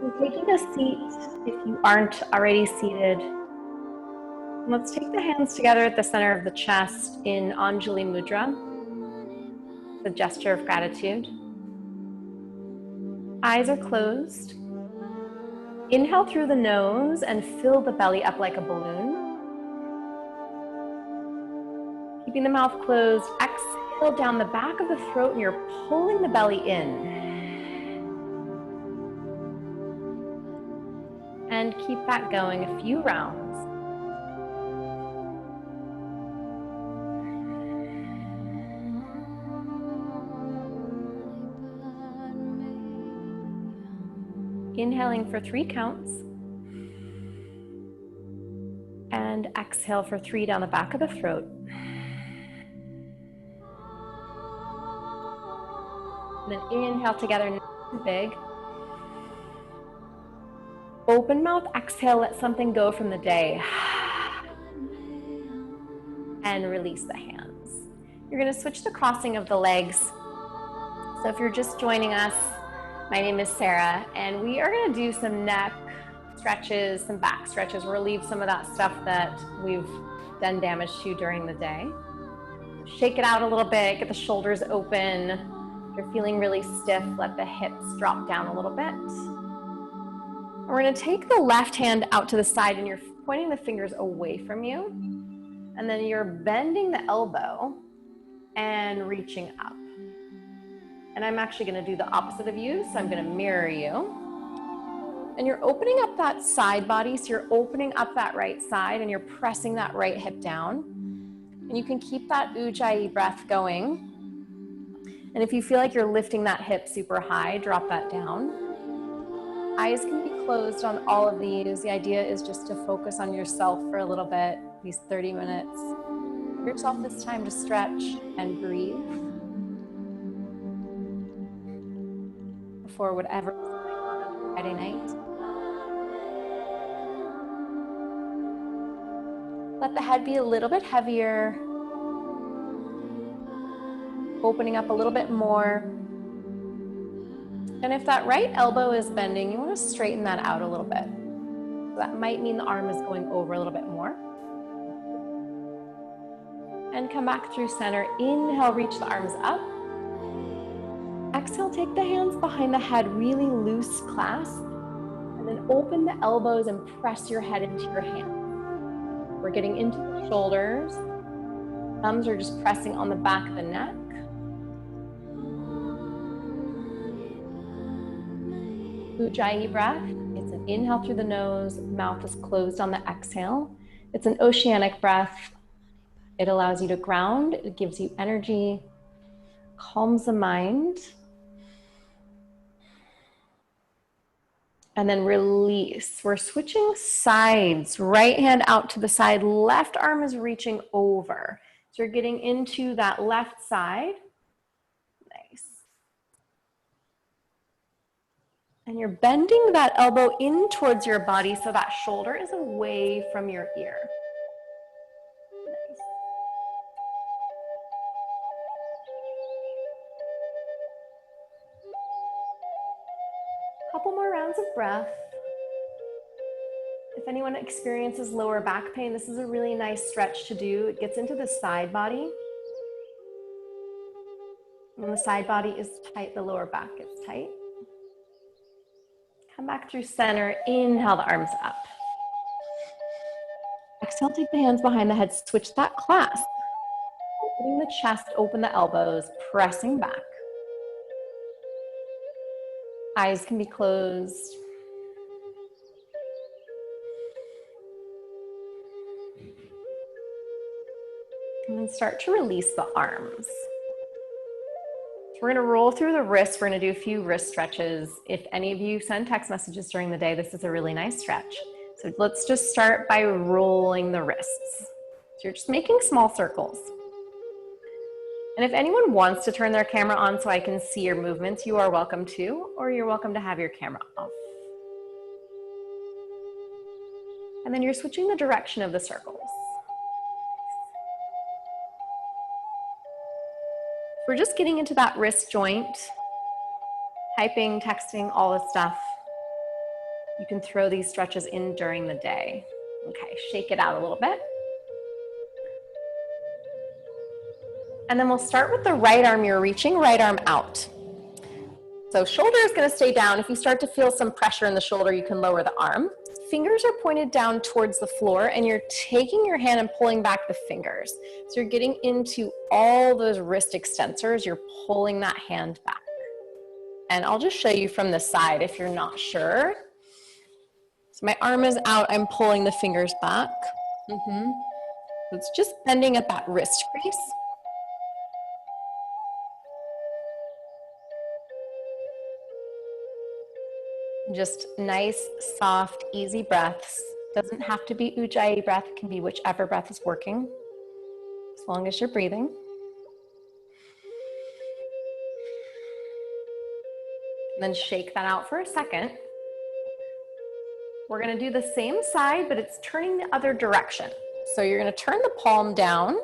And taking a seat, if you aren't already seated, let's take the hands together at the center of the chest in Anjali Mudra, the gesture of gratitude. Eyes are closed. Inhale through the nose and fill the belly up like a balloon. Keeping the mouth closed, exhale down the back of the throat and you're pulling the belly in. And keep that going a few rounds. Inhaling for 3 counts. And exhale for 3 down the back of the throat. And then inhale together, nice and big. Open mouth, exhale, let something go from the day. And release the hands. You're going to switch the crossing of the legs. So if you're just joining us, my name is Sarah, and we are going to do some neck stretches, some back stretches. We'll relieve some of that stuff that we've done damage to during the day. Shake it out a little bit, get the shoulders open. If you're feeling really stiff, let the hips drop down a little bit. We're going to take the left hand out to the side and you're pointing the fingers away from you. And then you're bending the elbow and reaching up. And I'm actually going to do the opposite of you, so I'm going to mirror you. And you're opening up that side body, so you're opening up that right side and you're pressing that right hip down. And you can keep that Ujjayi breath going. And if you feel like you're lifting that hip super high, drop that down. Eyes can be closed on all of these. The idea is just to focus on yourself for a little bit, these 30 minutes. Give yourself this time to stretch and breathe before whatever is going on Friday night. Let the head be a little bit heavier, opening up a little bit more. And if that right elbow is bending, you want to straighten that out a little bit. So that might mean the arm is going over a little bit more. And come back through center. Inhale, reach the arms up. Exhale, take the hands behind the head, really loose clasp. And then open the elbows and press your head into your hands. We're getting into the shoulders. Thumbs are just pressing on the back of the neck. Ujjayi breath. It's an inhale through the nose, mouth is closed on the exhale. It's an oceanic breath. It allows you to ground, it gives you energy, calms the mind. And then release. We're switching sides. Right hand out to the side, left arm is reaching over. So you're getting into that left side. Nice. And you're bending that elbow in towards your body so that shoulder is away from your ear. Nice. Couple more rounds of breath. If anyone experiences lower back pain, this is a really nice stretch to do. It gets into the side body. When the side body is tight, the lower back gets tight. Come back through center, inhale the arms up. Exhale, take the hands behind the head, switch that clasp. Opening the chest, open the elbows, pressing back. Eyes can be closed. And then start to release the arms. We're going to roll through the wrists. We're going to do a few wrist stretches. If any of you send text messages during the day, this is a really nice stretch. So let's just start by rolling the wrists. So you're just making small circles. And if anyone wants to turn their camera on so I can see your movements, you are welcome to, or you're welcome to have your camera off. And then you're switching the direction of the circles. We're just getting into that wrist joint, typing, texting, all this stuff. You can throw these stretches in during the day. Okay, shake it out a little bit. And then we'll start with the right arm. You're reaching right arm out. So shoulder is going to stay down. If you start to feel some pressure in the shoulder, you can lower the arm. Fingers are pointed down towards the floor, and you're taking your hand and pulling back the fingers. So you're getting into all those wrist extensors. You're pulling that hand back. And I'll just show you from the side if you're not sure. So my arm is out. I'm pulling the fingers back. It's just bending at that wrist crease. Just nice, soft, easy breaths. Doesn't have to be Ujjayi breath. It can be whichever breath is working, as long as you're breathing. And then shake that out for a second. We're going to do the same side, but it's turning the other direction. So you're going to turn the palm down.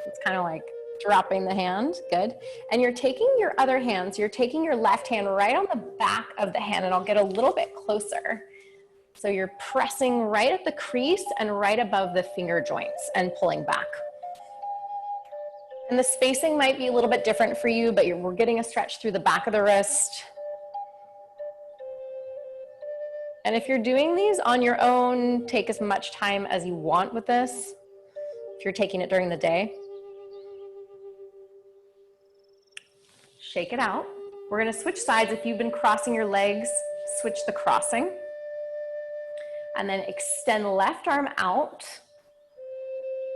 It's kind of like dropping the hand, good. And you're taking your other hand, so you're taking your left hand right on the back of the hand, and I'll get a little bit closer. So you're pressing right at the crease and right above the finger joints and pulling back. And the spacing might be a little bit different for you, but we're getting a stretch through the back of the wrist. And if you're doing these on your own, take as much time as you want with this, if you're taking it during the day. Shake it out. We're going to switch sides. If you've been crossing your legs, switch the crossing. And then extend left arm out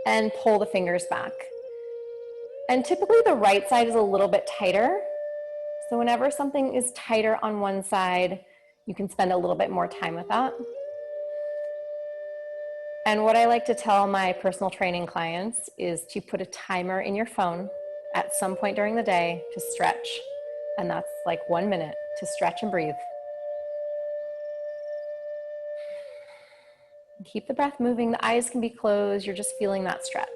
and pull the fingers back. And typically the right side is a little bit tighter. So whenever something is tighter on one side, you can spend a little bit more time with that. And what I like to tell my personal training clients is to put a timer in your phone at some point during the day to stretch. And that's like 1 minute to stretch and breathe. Keep the breath moving. The eyes can be closed. You're just feeling that stretch.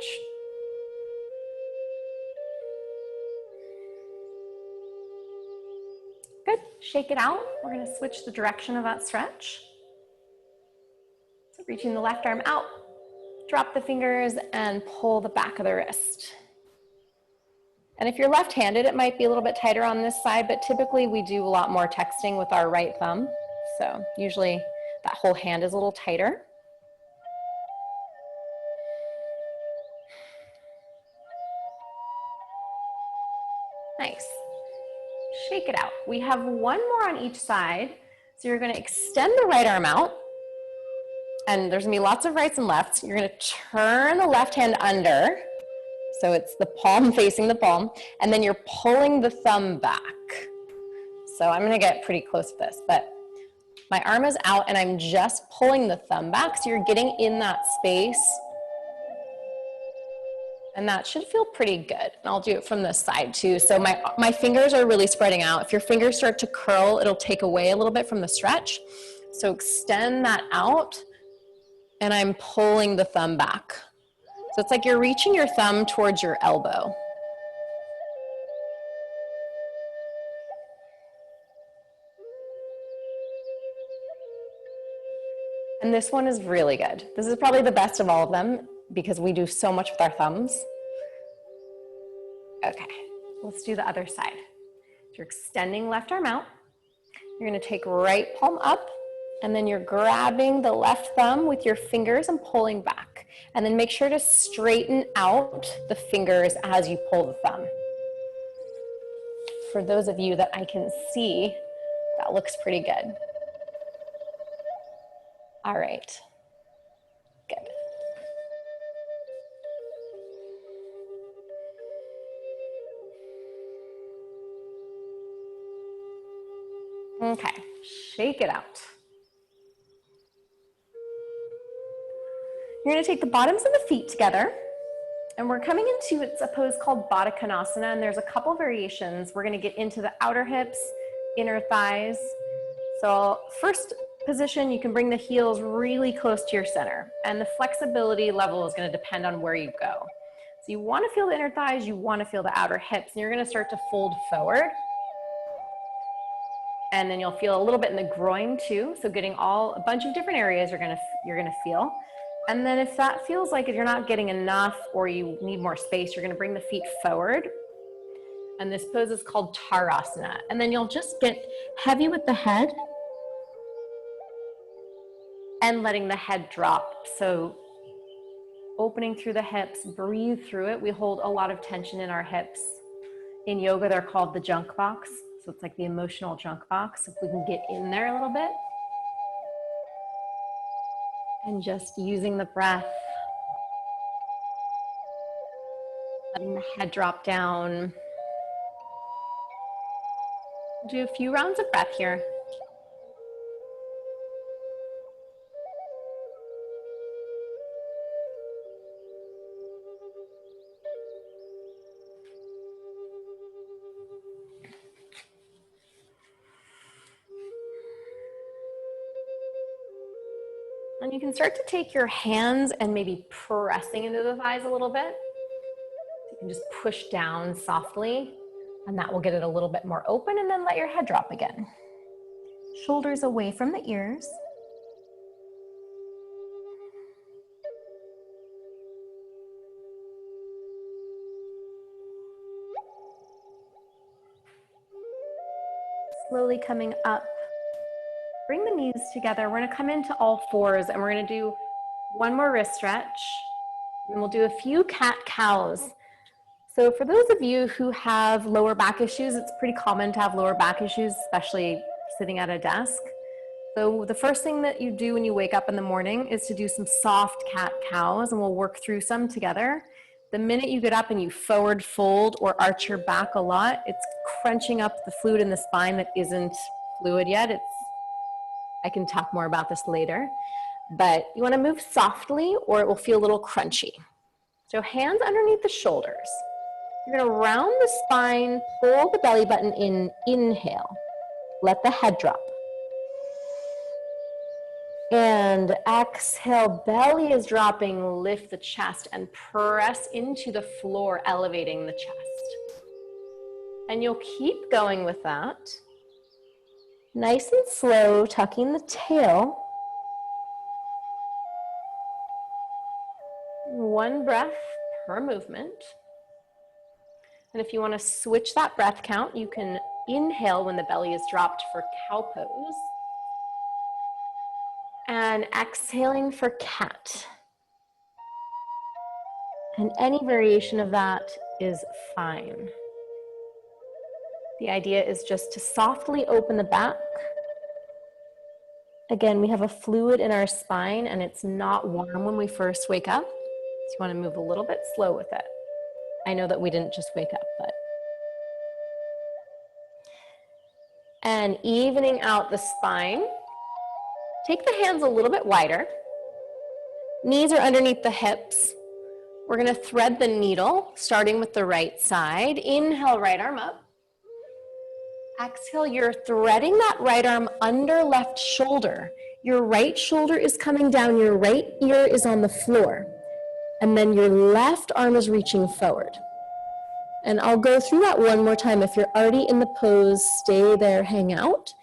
Good. Shake it out. We're going to switch the direction of that stretch. So reaching the left arm out, drop the fingers and pull the back of the wrist. And if you're left-handed, it might be a little bit tighter on this side, but typically we do a lot more texting with our right thumb. So usually that whole hand is a little tighter. Nice. Shake it out. We have one more on each side. So you're going to extend the right arm out. And there's going to be lots of rights and lefts. You're going to turn the left hand under. So it's the palm facing the palm. And then you're pulling the thumb back. So I'm going to get pretty close to this. But my arm is out and I'm just pulling the thumb back. So you're getting in that space. And that should feel pretty good. And I'll do it from this side too. So my fingers are really spreading out. If your fingers start to curl, it'll take away a little bit from the stretch. So extend that out. And I'm pulling the thumb back. So it's like you're reaching your thumb towards your elbow. And this one is really good. This is probably the best of all of them because we do so much with our thumbs. Okay, let's do the other side. You're extending left arm out. You're going to take right palm up. And then you're grabbing the left thumb with your fingers and pulling back. And then make sure to straighten out the fingers as you pull the thumb. For those of you that I can see, that looks pretty good. All right, good. Okay, shake it out. You're going to take the bottoms of the feet together, and we're coming into it's a pose called Baddha Konasana, and there's a couple variations. We're going to get into the outer hips, inner thighs. So first position, you can bring the heels really close to your center, and the flexibility level is going to depend on where you go. So you want to feel the inner thighs, you want to feel the outer hips, and you're going to start to fold forward. And then you'll feel a little bit in the groin too. So getting a bunch of different areas you're gonna feel. And then if that feels like if you're not getting enough or you need more space, you're gonna bring the feet forward. And this pose is called Tarasana. And then you'll just get heavy with the head and letting the head drop. So opening through the hips, breathe through it. We hold a lot of tension in our hips. In yoga, they're called the junk box. So it's like the emotional junk box. If we can get in there a little bit. And just using the breath. Letting the head drop down. Do a few rounds of breath here. And you can start to take your hands and maybe pressing into the thighs a little bit. You can just push down softly, and that will get it a little bit more open, and then let your head drop again. Shoulders away from the ears. Slowly coming up. Bring the knees together. We're gonna come into all fours and we're gonna do one more wrist stretch. And we'll do a few cat-cows. So for those of you who have lower back issues, it's pretty common to have lower back issues, especially sitting at a desk. So the first thing that you do when you wake up in the morning is to do some soft cat-cows, and we'll work through some together. The minute you get up and you forward fold or arch your back a lot, it's crunching up the fluid in the spine that isn't fluid yet. I can talk more about this later, but you want to move softly or it will feel a little crunchy. So hands underneath the shoulders. You're going to round the spine, pull the belly button in, inhale. Let the head drop. And exhale, belly is dropping, lift the chest and press into the floor, elevating the chest. And you'll keep going with that. Nice and slow, tucking the tail. One breath per movement. And if you want to switch that breath count, you can inhale when the belly is dropped for cow pose. And exhaling for cat. And any variation of that is fine. The idea is just to softly open the back. Again, we have a fluid in our spine and it's not warm when we first wake up. So you want to move a little bit slow with it. I know that we didn't just wake up, but. And evening out the spine. Take the hands a little bit wider. Knees are underneath the hips. We're going to thread the needle, starting with the right side. Inhale, right arm up. Exhale, you're threading that right arm under left shoulder. Your right shoulder is coming down, your right ear is on the floor. And then your left arm is reaching forward. And I'll go through that one more time. If you're already in the pose, stay there, hang out.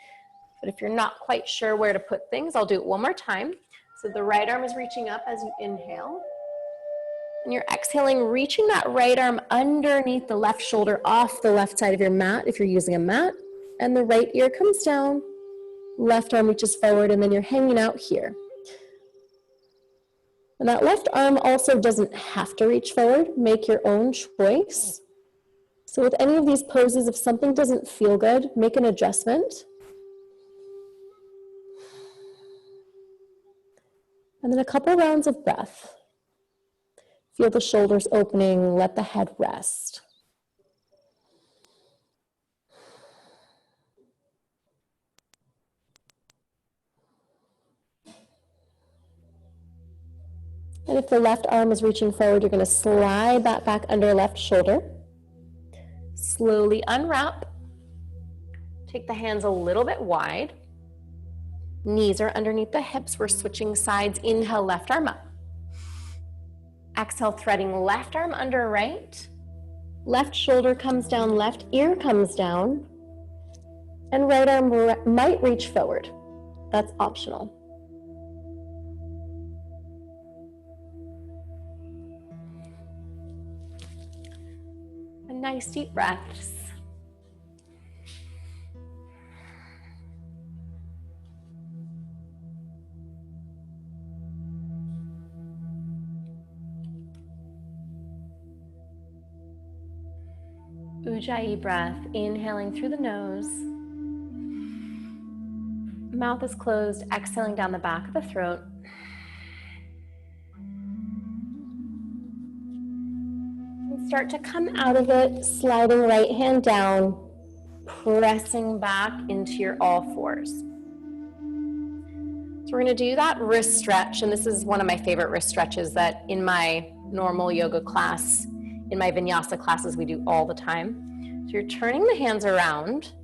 But if you're not quite sure where to put things, I'll do it one more time. So the right arm is reaching up as you inhale. And you're exhaling, reaching that right arm underneath the left shoulder off the left side of your mat if you're using a mat. And the right ear comes down, left arm reaches forward, and then you're hanging out here. And that left arm also doesn't have to reach forward. Make your own choice. So with any of these poses, if something doesn't feel good, make an adjustment. And then a couple rounds of breath. Feel the shoulders opening, let the head rest. And if the left arm is reaching forward, you're going to slide that back under left shoulder. Slowly unwrap. Take the hands a little bit wide. Knees are underneath the hips. We're switching sides. Inhale, left arm up. Exhale, threading left arm under right. Left shoulder comes down, left ear comes down. And right arm might reach forward. That's optional. And nice deep breaths. Ujjayi breath, inhaling through the nose. Mouth is closed, exhaling down the back of the throat. And start to come out of it, sliding right hand down, pressing back into your all fours. So we're going to do that wrist stretch, and this is one of my favorite wrist stretches that in my normal yoga class, in my vinyasa classes, we do all the time. So you're turning the hands around,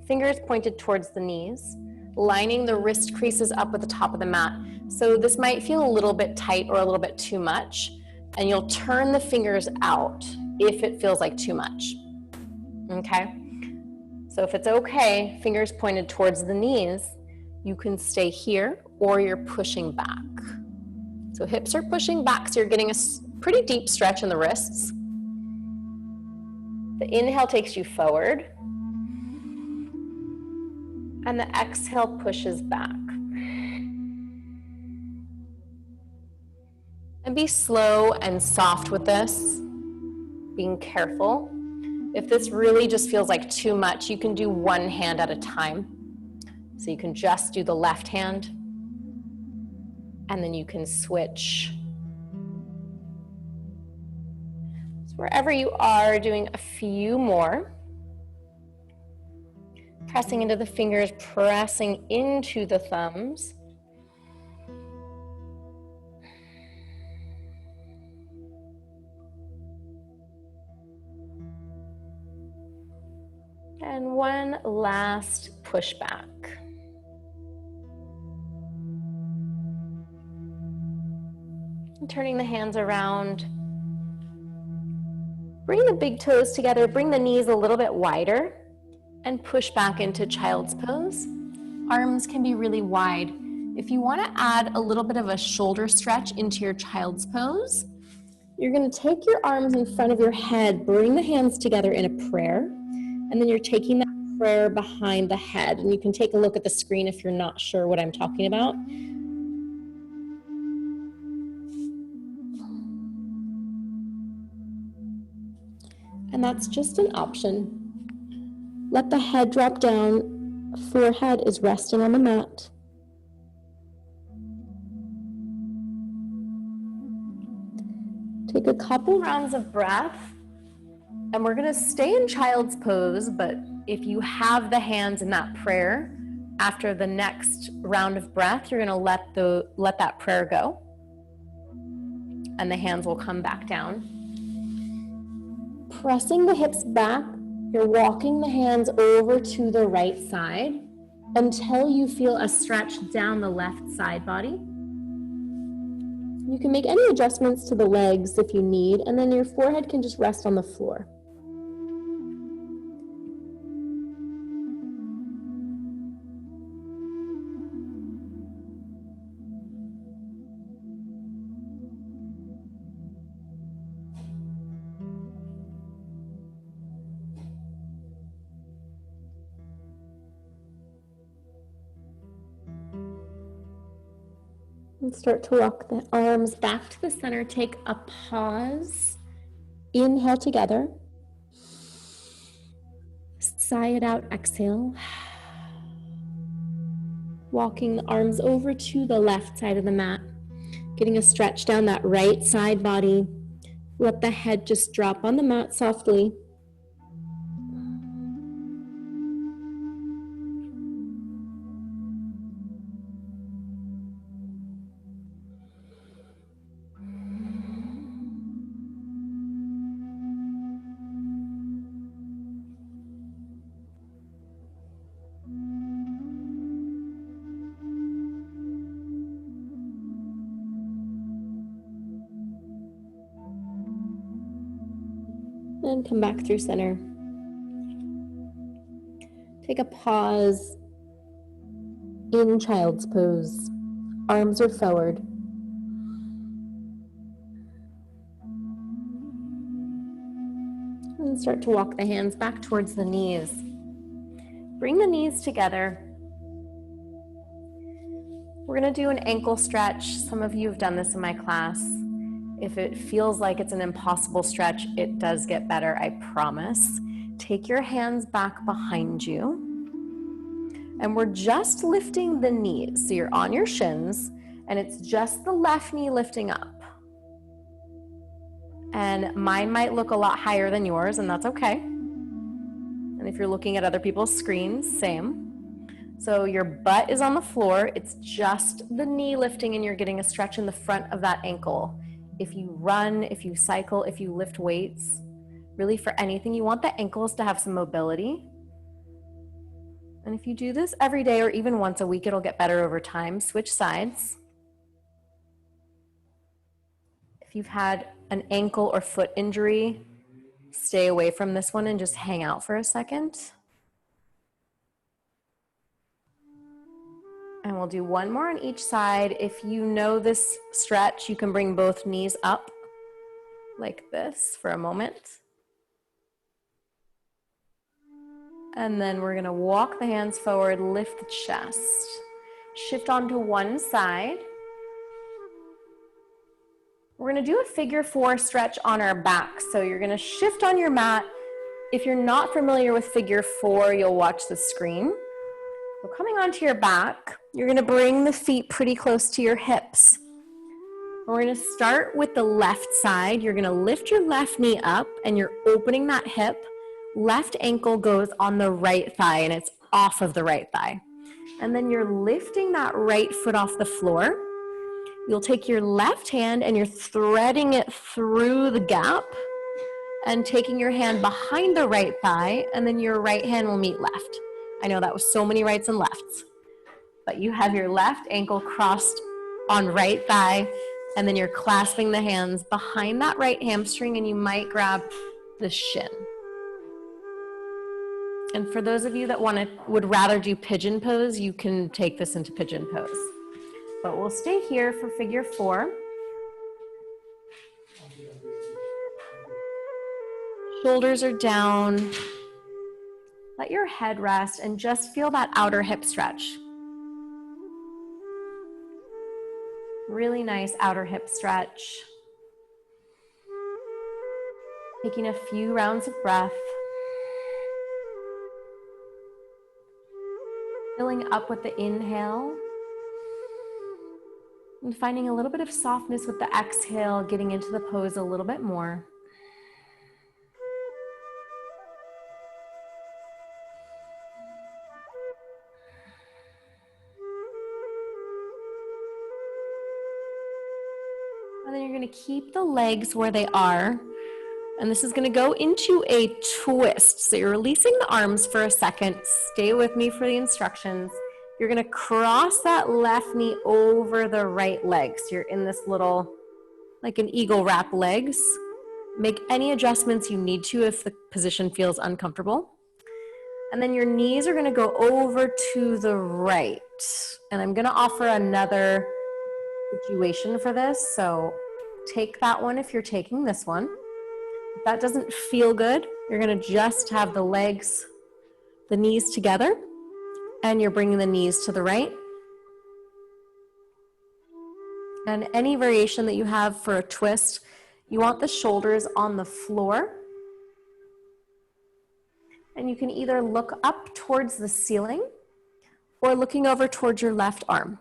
fingers pointed towards the knees, lining the wrist creases up with the top of the mat. So this might feel a little bit tight or a little bit too much, and you'll turn the fingers out if it feels like too much, okay? So if it's okay, fingers pointed towards the knees, you can stay here or you're pushing back. So hips are pushing back, so you're getting a pretty deep stretch in the wrists. The inhale takes you forward, and the exhale pushes back. And be slow and soft with this, being careful. If this really just feels like too much, you can do one hand at a time. So you can just do the left hand, and then you can switch. So wherever you are, doing a few more. Pressing into the fingers, pressing into the thumbs. And one last push back. And turning the hands around. Bring the big toes together, bring the knees a little bit wider, and push back into child's pose. Arms can be really wide. If you want to add a little bit of a shoulder stretch into your child's pose, you're going to take your arms in front of your head, bring the hands together in a prayer, and then you're taking that prayer behind the head. And you can take a look at the screen if you're not sure what I'm talking about. And that's just an option. Let the head drop down, forehead is resting on the mat. Take a couple rounds of breath, and we're gonna stay in child's pose, but if you have the hands in that prayer, after the next round of breath, you're gonna let that prayer go, and the hands will come back down. Pressing the hips back, you're walking the hands over to the right side until you feel a stretch down the left side body. You can make any adjustments to the legs if you need, and then your forehead can just rest on the floor. And start to walk the arms back to the center. Take a pause. Inhale together. Sigh it out, exhale. Walking the arms over to the left side of the mat. Getting a stretch down that right side body. Let the head just drop on the mat softly. And come back through center. Take a pause in child's pose. Arms are forward. And start to walk the hands back towards the knees. Bring the knees together. We're going to do an ankle stretch. Some of you have done this in my class. If it feels like it's an impossible stretch, it does get better, I promise. Take your hands back behind you. And we're just lifting the knees. So you're on your shins, and it's just the left knee lifting up. And mine might look a lot higher than yours, and that's okay. And if you're looking at other people's screens, same. So your butt is on the floor. It's just the knee lifting, and you're getting a stretch in the front of that ankle. If you run, if you cycle, if you lift weights, really for anything, you want the ankles to have some mobility. And if you do this every day or even once a week, it'll get better over time. Switch sides. If you've had an ankle or foot injury, stay away from this one and just hang out for a second. And we'll do one more on each side. If you know this stretch, you can bring both knees up like this for a moment. And then we're going to walk the hands forward, lift the chest. Shift onto one side. We're going to do a figure 4 stretch on our back. So you're going to shift on your mat. If you're not familiar with figure 4, you'll watch the screen. So coming onto your back, you're going to bring the feet pretty close to your hips. We're going to start with the left side. You're going to lift your left knee up and you're opening that hip. Left ankle goes on the right thigh and it's off of the right thigh. And then you're lifting that right foot off the floor. You'll take your left hand and you're threading it through the gap and taking your hand behind the right thigh, and then your right hand will meet left. I know that was so many rights and lefts, but you have your left ankle crossed on right thigh, and then you're clasping the hands behind that right hamstring, and you might grab the shin. And for those of you that would rather do pigeon pose, you can take this into pigeon pose. But we'll stay here for figure 4. Shoulders are down. Let your head rest and just feel that outer hip stretch. Really nice outer hip stretch. Taking a few rounds of breath. Filling up with the inhale. And finding a little bit of softness with the exhale, getting into the pose a little bit more. And then you're going to keep the legs where they are. And this is going to go into a twist. So you're releasing the arms for a second. Stay with me for the instructions. You're going to cross that left knee over the right leg. So you're in this little, like an eagle wrap legs. Make any adjustments you need to if the position feels uncomfortable. And then your knees are going to go over to the right. And I'm going to offer another situation for this. So take that one if you're taking this one. If that doesn't feel good, you're going to just have the legs, the knees together, and you're bringing the knees to the right. And any variation that you have for a twist, you want the shoulders on the floor. And you can either look up towards the ceiling or looking over towards your left arm.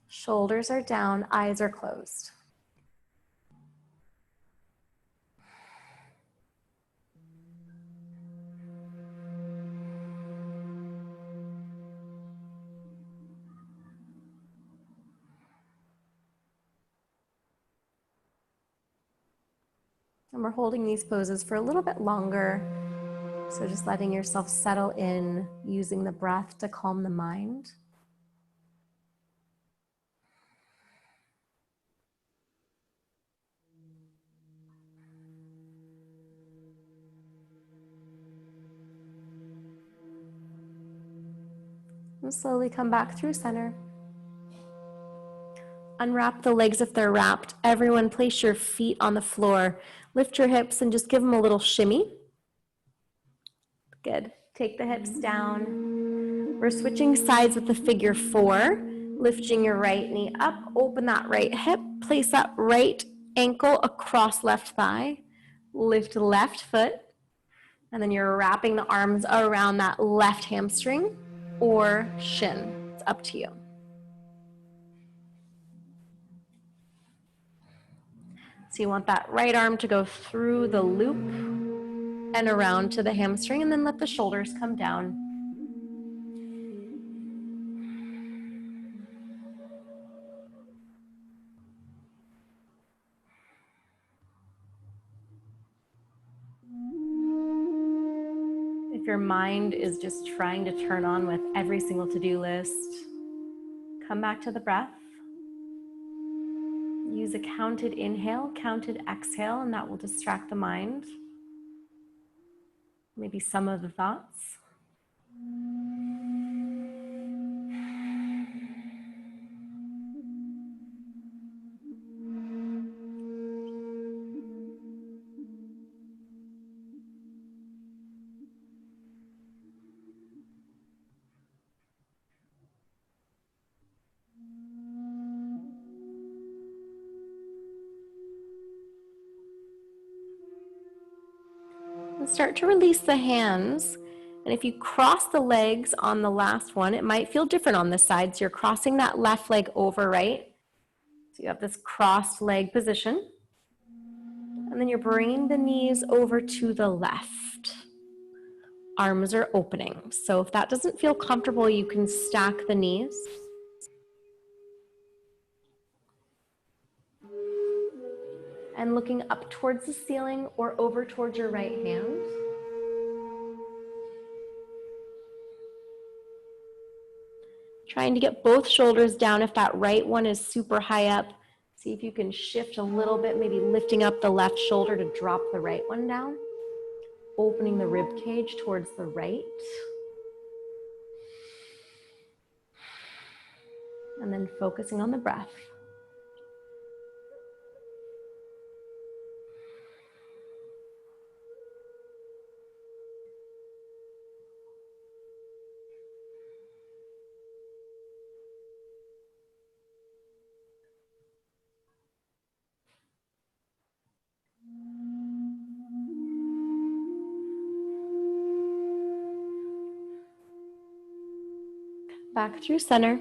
Shoulders are down, eyes are closed. And we're holding these poses for a little bit longer. So just letting yourself settle in, using the breath to calm the mind. And slowly come back through center. Unwrap the legs if they're wrapped. Everyone, place your feet on the floor. Lift your hips and just give them a little shimmy. Good. Take the hips down. We're switching sides with the figure 4. Lifting your right knee up. Open that right hip. Place that right ankle across left thigh. Lift left foot. And then you're wrapping the arms around that left hamstring or shin. It's up to you. So you want that right arm to go through the loop and around to the hamstring, and then let the shoulders come down. If your mind is just trying to turn on with every single to-do list, come back to the breath. Use a counted inhale, counted exhale, and that will distract the mind. Maybe some of the thoughts. And start to release the hands. And if you cross the legs on the last one, it might feel different on this side. So you're crossing that left leg over, right? So you have this crossed leg position. And then you're bringing the knees over to the left. Arms are opening. So if that doesn't feel comfortable, you can stack the knees. And looking up towards the ceiling or over towards your right hand. Trying to get both shoulders down if that right one is super high up. See if you can shift a little bit, maybe lifting up the left shoulder to drop the right one down. Opening the rib cage towards the right. And then focusing on the breath. Back through center.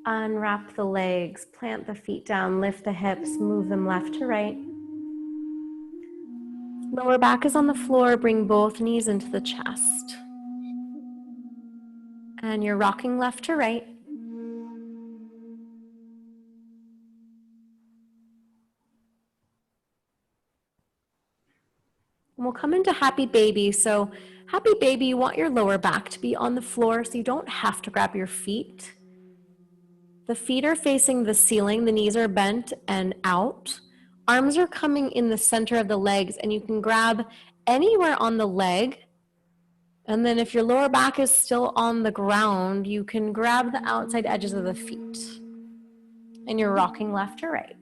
Unwrap the legs, plant the feet down, lift the hips, move them left to right. Lower back is on the floor, bring both knees into the chest. And you're rocking left to right. And we'll come into happy baby. So happy baby, you want your lower back to be on the floor so you don't have to grab your feet. The feet are facing the ceiling, the knees are bent and out. Arms are coming in the center of the legs, and you can grab anywhere on the leg. And then if your lower back is still on the ground, you can grab the outside edges of the feet. And you're rocking left to right.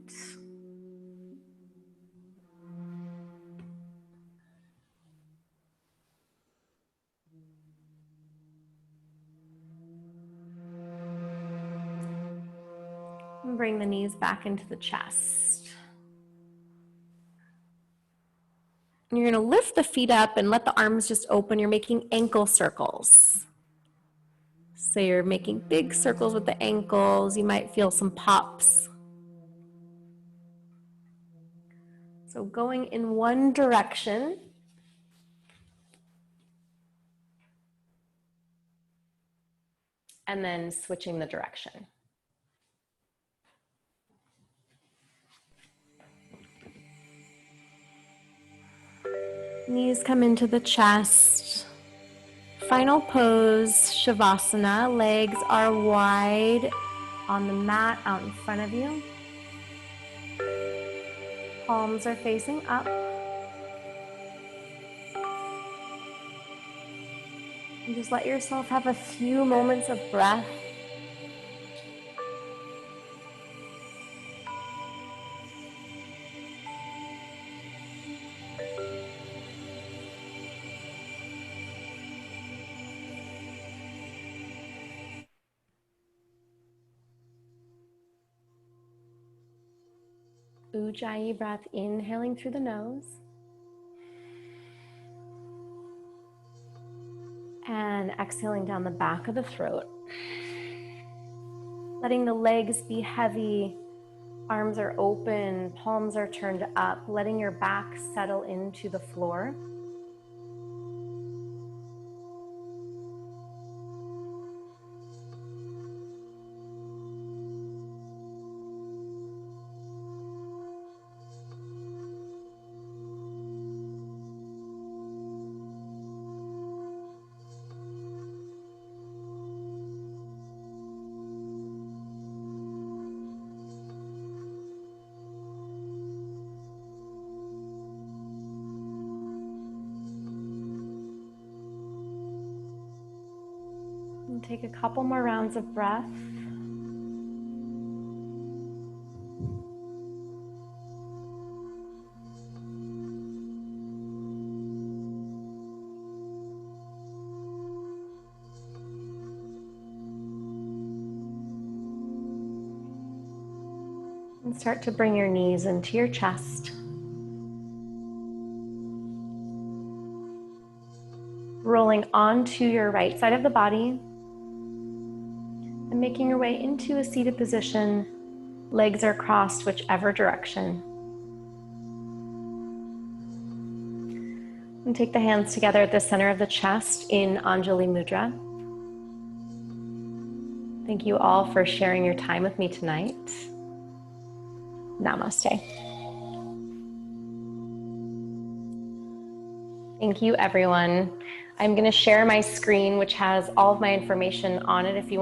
And bring the knees back into the chest. And you're going to lift the feet up and let the arms just open. You're making ankle circles. So you're making big circles with the ankles. You might feel some pops. So going in one direction. And then switching the direction. Knees come into the chest. Final pose, Shavasana. Legs are wide on the mat out in front of you. Palms are facing up. And just let yourself have a few moments of breath. Ujjayi breath, inhaling through the nose. And exhaling down the back of the throat. Letting the legs be heavy, arms are open, palms are turned up, letting your back settle into the floor. And take a couple more rounds of breath. And start to bring your knees into your chest. Rolling onto your right side of the body and making your way into a seated position. Legs are crossed whichever direction. And take the hands together at the center of the chest in Anjali Mudra. Thank you all for sharing your time with me tonight. Namaste. Thank you, everyone. I'm going to share my screen, which has all of my information on it if you